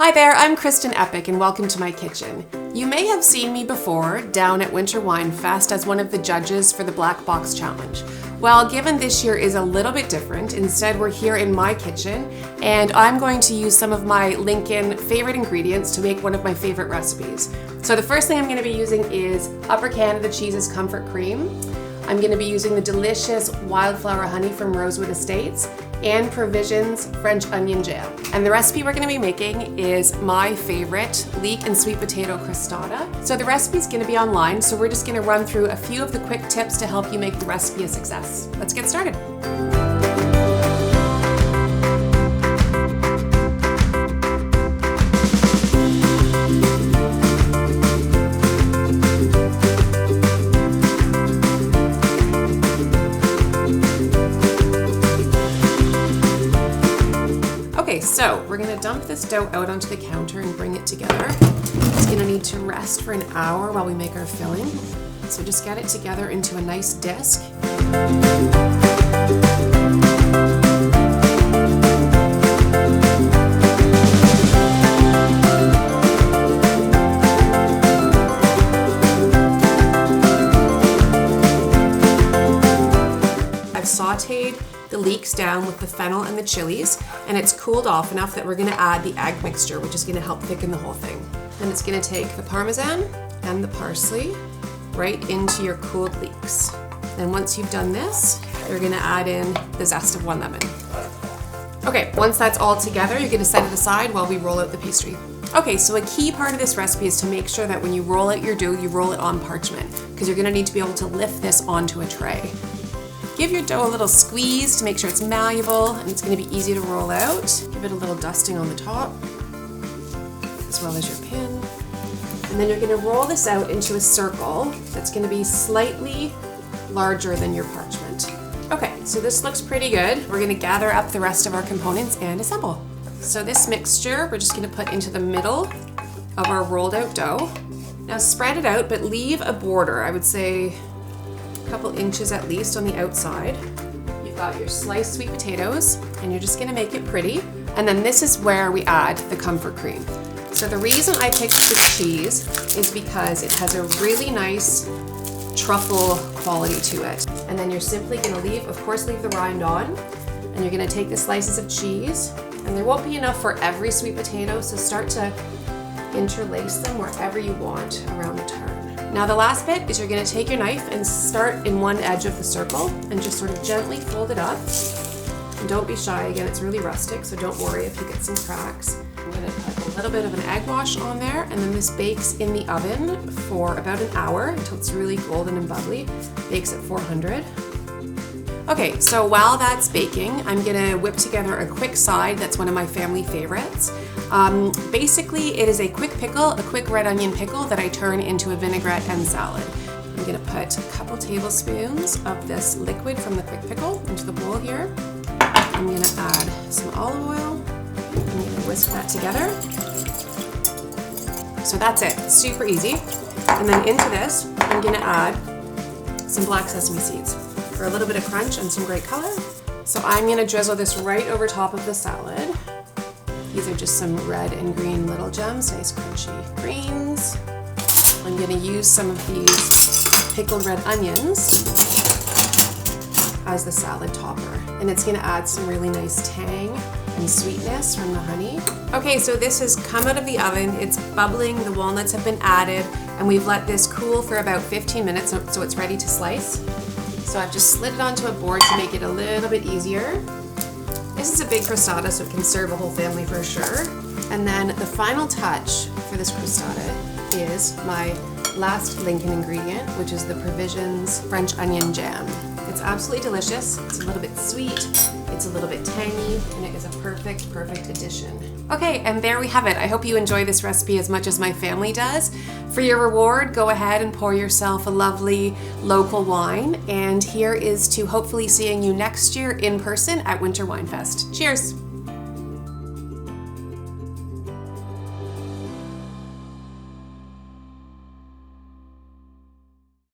Hi there, I'm Kristen Eppich and welcome to my kitchen. You may have seen me before down at Winter Wine Fest as one of the judges for the Black Box Challenge. Well, given this year is a little bit different, instead we're here in my kitchen and I'm going to use some of my Lincoln favorite ingredients to make one of my favorite recipes. So the first thing I'm going to be using is Upper Canada Cheese's Comfort Cream. I'm going to be using the delicious wildflower honey from Rosewood Estates and Provisions French onion jam. And the recipe we're going to be making is my favorite leek and sweet potato crostata. So the recipe is going to be online, so we're just going to run through a few of the quick tips to help you make the recipe a success. Let's get started. Okay, so we're gonna dump this dough out onto the counter and bring it together. It's gonna need to rest for an hour while we make our filling. So just get it together into a nice disc. I've sauteed the leeks down with the fennel and the chilies, and it's cooled off enough that we're gonna add the egg mixture, which is gonna help thicken the whole thing. And it's gonna take the Parmesan and the parsley right into your cooled leeks. And once you've done this, you're gonna add in the zest of 1 lemon. Okay, once that's all together, you're gonna set it aside while we roll out the pastry. Okay, so a key part of this recipe is to make sure that when you roll out your dough, you roll it on parchment, because you're gonna need to be able to lift this onto a tray. Give your dough a little squeeze to make sure it's malleable and it's going to be easy to roll out. Give it a little dusting on the top, as well as your pin. And then you're going to roll this out into a circle that's going to be slightly larger than your parchment. Okay, so this looks pretty good. We're going to gather up the rest of our components and assemble. So this mixture, we're just going to put into the middle of our rolled out dough. Now spread it out, but leave a border, I would say couple inches at least on the outside. You've got your sliced sweet potatoes and you're just gonna make it pretty. And then this is where we add the comfort cream. So the reason I picked the cheese is because it has a really nice truffle quality to it. And then you're simply gonna leave the rind on, and you're gonna take the slices of cheese, and there won't be enough for every sweet potato, so start to interlace them wherever you want around the turn. Now the last bit is you're going to take your knife and start in one edge of the circle and just sort of gently fold it up. And don't be shy, again it's really rustic, so don't worry if you get some cracks. I'm going to put a little bit of an egg wash on there, and then this bakes in the oven for about an hour until it's really golden and bubbly. Bakes at 400. Okay, so while that's baking, I'm gonna whip together a quick side that's one of my family favorites. Basically, it is a quick pickle, a quick red onion pickle that I turn into a vinaigrette and salad. I'm gonna put a couple tablespoons of this liquid from the quick pickle into the bowl here. I'm gonna add some olive oil. I'm gonna whisk that together. So that's it, super easy. And then into this, I'm gonna add some black sesame seeds for a little bit of crunch and some great color. So I'm gonna drizzle this right over top of the salad. These are just some red and green little gems, nice crunchy greens. I'm gonna use some of these pickled red onions as the salad topper. And it's gonna add some really nice tang and sweetness from the honey. Okay, so this has come out of the oven. It's bubbling, the walnuts have been added, and we've let this cool for about 15 minutes so it's ready to slice. So I've just slid it onto a board to make it a little bit easier. This is a big crostata, so it can serve a whole family for sure. And then the final touch for this crostata is my last Lincoln ingredient, which is the Provisions French onion jam. It's absolutely delicious. It's a little bit sweet, it's a little bit tangy, and it is a perfect addition. Okay, and there we have it. I hope you enjoy this recipe as much as my family does. For your reward, go ahead and pour yourself a lovely local wine, and here is to hopefully seeing you next year in person at Winter Wine Fest. Cheers!